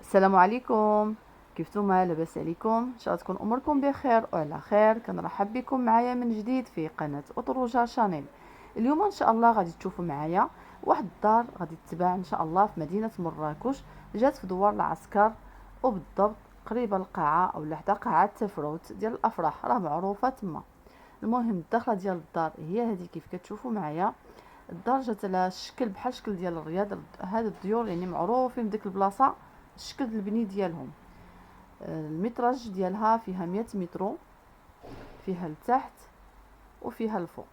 السلام عليكم. كيفتوما؟ لاباس عليكم؟ ان شاء الله تكون اموركم بخير وعلى خير. كنرحب بكم معايا من جديد في قناه اطروجه شانيل. اليوم ان شاء الله غادي تشوفوا معايا واحد الدار غادي تتباع ان شاء الله في مدينه مراكش، جات في دوار العسكر، وبالضبط قريبه للقاعه او لحدا قاعه تفروت ديال الافراح، راه معروفه تما. المهم الدخله ديال الدار هي هذه كيف كتشوفوا معايا. الدار جات على الشكل بحال الشكل ديال الرياض. هاد الديور يعني معروفين بديك البلاصه، الشكل البني ديالهم. المتراج ديالها فيها 100 مترو، فيها لتحت وفيها الفوق.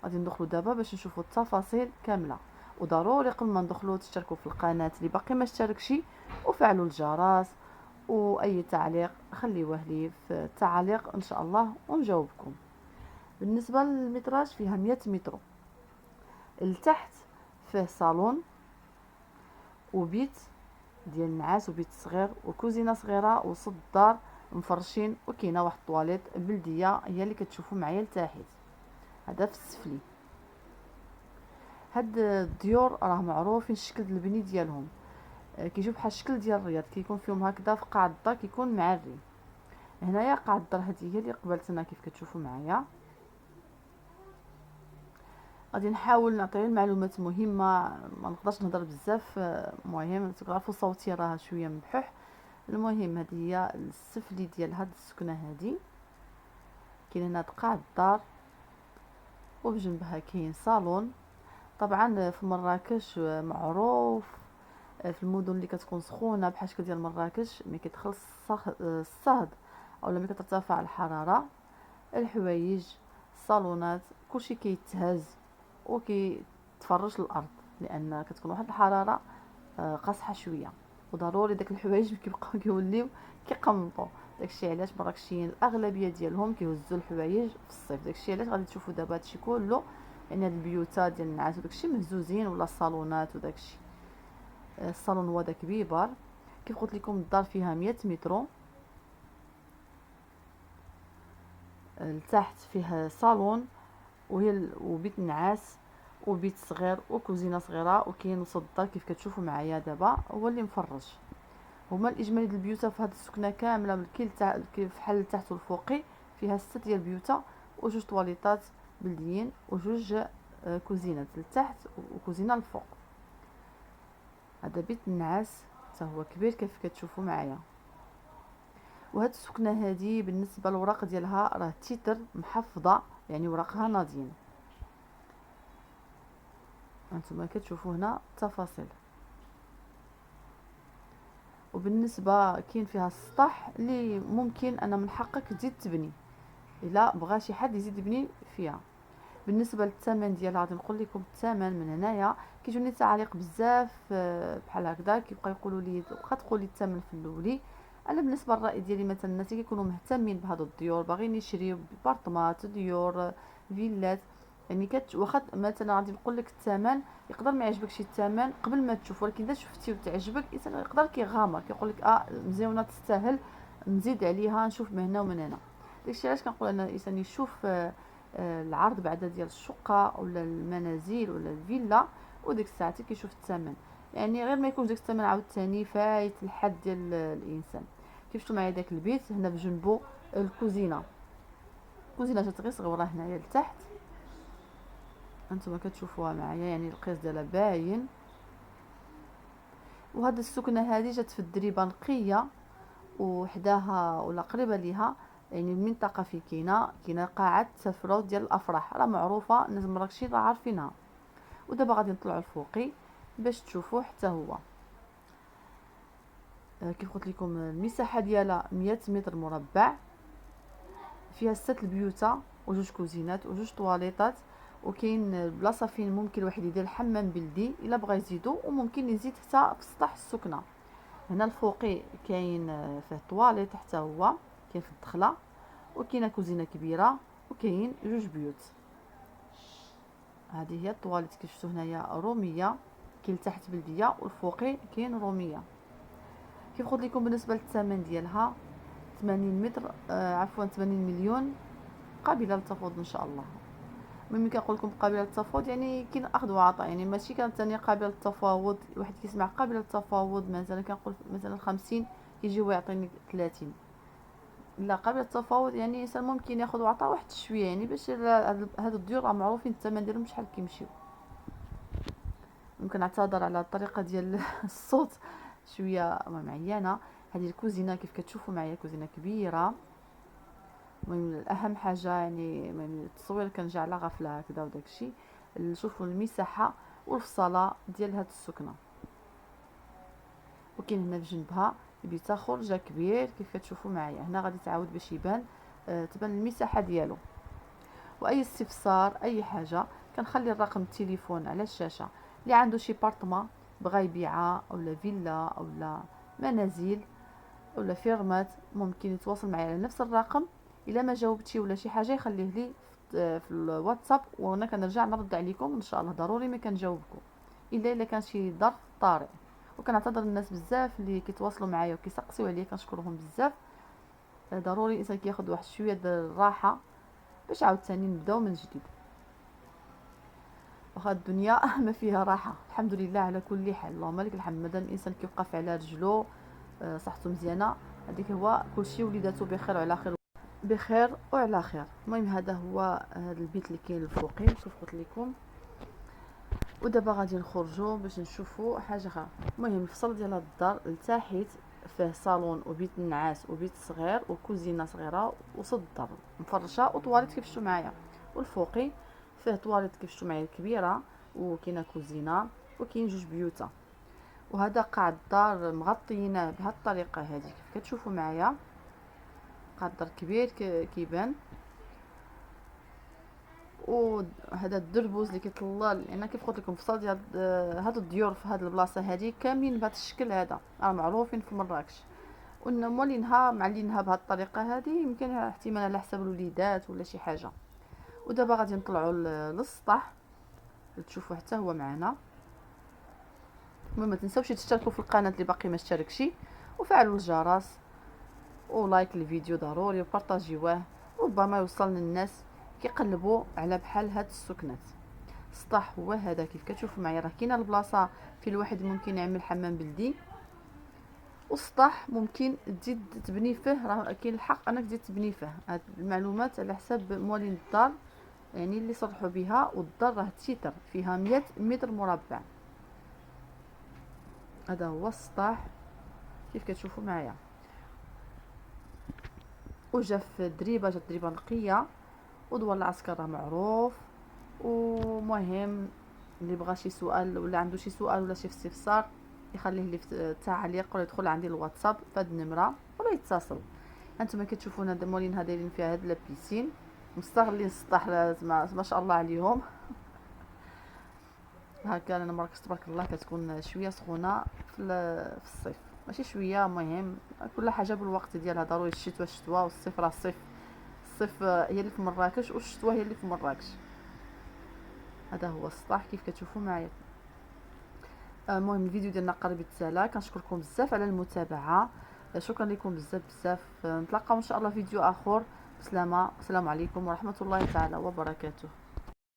غادي ندخلوا دابا باش نشوفوا التفاصيل كامله. وضروري قبل ما ندخلوا تشتركوا في القناه اللي باقي ما اشتركش، وفعلوا الجرس، واي تعليق خليوه لي في التعليق ان شاء الله ونجاوبكم. بالنسبه للمتراج فيها 100 مترو. لتحت فيه صالون وبيت ديال النعاس وبيت صغير وكوزينه صغيره وسط الدار مفرشين، وكاينه واحد الطواليت بلديه هي اللي كتشوفوا معايا لتحت. هذا في السفلي. هاد الديور راه معروفين الشكل البني ديالهم، كيجيو بحال الشكل ديال الرياض، كيكون فيهم هكذا في قاع الدار كيكون معري. هنايا قاع الدار هذه هي اللي قبلتنا كيف كتشوفوا معايا. غادي نحاول نعطي المعلومات مهمه، ما نقدرش نهضر بزاف. مهم تعرفوا صوتي راه شويه مبحوح. المهم هذه هي السفلي ديال هاد السكنه هذه. كاين هنا قاع الدار وبجنبها كاين صالون. طبعا في مراكش معروف في المدن اللي كتكون سخونه بحال شكل ديال مراكش، ملي كيدخل الصهد او ملي كترتفع الحراره، الحوايج، الصالونات، كلشي كيتهز وكيتفرش للارض، لان كتكون واحد الحراره قاصحه شويه، وضروري داك الحوايج كيبقاو كيوليو كيقمطوا. داكشي علاش مراكشيين الاغلبيه ديالهم كيهزوا الحوايج في الصيف. داكشي علاش غادي تشوفوا دابا هادشي كله، يعني هاد البيوتات ديال النعاس وداكشي مهزوزين، ولا الصالونات وداكشي. الصالون هو داك بيبر. كيف قلت لكم الدار فيها 100 مترو. لتحت فيها صالون وبيت النعاس وبيت صغير وكوزينه صغيره، وكاين وسط الدار كيف كتشوفوا معايا دابا هو اللي مفرش. هما الاجمالي ديال البيوت في هذه السكنه كامله من كيف بحال التحت والفوقي فيها 6 ديال البيوت، وجوج طواليطات بلديين وجوج كوزينات لتحت وكوزينه الفوق. هذا بيت النعاس حتى هو كبير كيف كتشوفوا معايا. وهاد السكنه هذه بالنسبه للوراق ديالها راه تيتر محفظه، يعني وراقها ناضيين. هانتوما كتشوفوا هنا التفاصيل. وبالنسبه كاين فيها السطح اللي ممكن انا من حقك تزيد تبني الا بغى شي حد يزيد يبني فيها. بالنسبه للثمن ديالها غادي نقول لكم الثمن من هنايا. كيجوني تعاليق بزاف بحال هكذا كيبقى يقولوا لي واخا تقولي الثمن في الاولي. انا بالنسبه للراي ديالي مثلا الناس اللي كيكونوا مهتمين بهذا الديور باغيين يشريو بارطمات ديور فيلات، يعني واخا مثلا غادي نقول لك الثمن يقدر ما يعجبكش الثمن قبل ما تشوف، ولكن اذا شفتي وتعجبك الانسان يقدر كيغامر كيقول لك مزيونه تستاهل نزيد عليها نشوف من هنا ومن هنا. داكشي علاش كنقول ان الانسان يشوف العرض بعدا ديال الشقه ولا المنازل ولا الفيلا، وديك الساعه كيشوف الثمن، يعني غير ما يكونش داك الثمن عاوتاني فايت الحد ديال الانسان. كيف شفتوا معايا داك البيت هنا بجنبو الكوزينه. الكوزينه جات غير صغيره هنايا لتحت، هانتوما كتشوفوها معايا، يعني القياس ديالها باين. وهاد السكنه هذه جات في الدريبه نقيه، وحداها ولا قريبه ليها يعني المنطقه في كاينه قاعه تفروت ديال الافراح، راه معروفه الناس مراكشين راه عارفينها. ودابا غادي نطلعوا الفوقي باش تشوفوا حتى هو. كيف قلت لكم المساحه ديالها 100 متر مربع، فيها 6 البيوت وجوج كوزينات وجوج طواليطات، وكاين بلاصه فين ممكن الواحد يدير حمام بلدي الا بغى يزيدو، وممكن يزيد حتى في سطح السكنه. هنا الفوقي كاين فيه طواليط حتى هو، كاين في الدخله، وكاينه كوزينه كبيره، وكاين جوج بيوت. هذه هي الطواليط كيف شفتوا هنايا روميه، كاين تحت بلديه والفوقي كاين روميه. كيف قلت لكم بالنسبه للثمن ديالها 80 متر عفوا 80 مليون، قابله للتفاوض ان شاء الله. ملي كنقول لكم قابله للتفاوض يعني كاين اخذ وعطاء، يعني ماشي كانت ثاني قابله للتفاوض، واحد كيسمع قابله للتفاوض مثلا كنقول مثلا 50 يجي هو يعطيني 30. لا، قابله للتفاوض يعني الانسان ممكن ياخذ وعطاء واحد شويه، يعني باش هاد الديور راه معروفين الثمن ديالهم شحال كيمشيو. ممكن نعتذر على الطريقه ديال الصوت شويه معينه. هذه الكوزينه كيف كتشوفوا معايا كوزينه كبيره. المهم اهم حاجه يعني من التصوير كان جا على غفله هكذا وداكشي. نشوفوا المساحه والفصاله ديال هاد السكنه. وكاين هنا في جنبها بيت اخر جا كبير كيف كتشوفوا معايا. هنا غادي تعاود باش يبان تبان المساحه ديالو. واي استفسار اي حاجه كنخلي الرقم التليفون على الشاشه. اللي عنده شي بارطما بغا يبيعها اولا فيلا اولا منازل ولا فيرمات ممكن يتواصل معي على نفس الرقم. الا ما جاوبتي ولا شي حاجه يخليه لي في الواتساب، وانا كنرجع نرد عليكم ان شاء الله. ضروري ما كنجاوبكم الا كان شي ظرف طارئ. وكنعتذر الناس بزاف اللي كيتواصلوا معايا وكيسقسيو عليا، كنشكرهم بزاف. ضروري الانسان كياخذ واحد شويه ديال الراحه باش عاوتاني نبداو من جديد. واخا الدنيا ما فيها راحه الحمد لله على كل حال، اللهم لك الحمد. مادام الانسان كيوقف على رجلو صحته مزيانه، هذيك هو كلشي وليداتو بخير وعلى خير، بخير وعلى خير. المهم هذا هو هذا البيت اللي كاين الفوقي شوف قلت لكم. ودابا غادي نخرجوا باش نشوفوا حاجه اخرى. المهم الفصل ديال هاد الدار لتحت فيه صالون وبيت النعاس وبيت صغير وكوزينه صغيره وسط الدار مفرشه وطواليت كيف شفتوا معايا. والفوقي فيه طواليت كيف شفتوا معايا كبيره، وكاينه كوزينه وكاين جوج بيوتا. وهذا قاع الدار مغطيناه بهذه الطريقه هذه كيف كتشوفوا معايا. قاع الدار كبير كيبان. وهذا الدربوز اللي كيطلال، لان كيف قلت لكم فصل ديال هاد الديور في هاد البلاصه هذه كاملين بهذا الشكل هذا، راه معروفين في مراكش. مولينها معلينها بهذه الطريقه هذه، يمكن احتمال على حساب الوليدات ولا شي حاجه. ودابا غادي نطلعوا للسطح تشوفوا حتى هو معنا. المهم ما تنساوش تشتركوا في القناه اللي باقي ما اشتركش، وفعلوا الجرس ولايك الفيديو ضروري وبارطاجيوه، ربما يوصل للناس كيقلبوا على بحال هاد السكنات. السطح هو هذا كيف كتشوفوا معايا. راه كاينه البلاصه في الواحد ممكن يعمل حمام بلدي، والسطح ممكن تزيد تبني فيه، راه كاين الحق انك تزيد تبني فيه. هاد المعلومات على حساب موالين الدار يعني اللي صرحوا بها. والدار راه تيتر فيها 100 متر مربع. هذا هو السطح كيف كتشوفوا معايا. وجا في الدريبه، جات دريبه نقيه، ودوار العسكر راه معروف. ومهم اللي بغى شي سؤال ولا عنده شي سؤال ولا شي استفسار يخليه لي في التعليق ولا يدخل عندي الواتساب في هاد النمره ولا يتصل. هانتوما كتشوفونا هاد مولين دايرين فيها هاد لابيسين مستغلين السطح ما شاء الله عليهم. هكا انا مراكش تبارك الله كتكون شويه سخونه في الصيف، ماشي شويه. مهم كل حاجه بالوقت ديالها. ضروري الشتوى الشتوى والصيف راه الصيف. الصيف هي اللي في مراكش والشتوى هي اللي في مراكش. هذا هو السطح كيف كتشوفوا معايا. المهم الفيديو ديالنا قريب يتسالى. كنشكركم بزاف على المتابعه. شكرا لكم بزاف بزاف. نتلاقاو ان شاء الله فيديو اخر. بسلامه. السلام عليكم ورحمه الله تعالى وبركاته.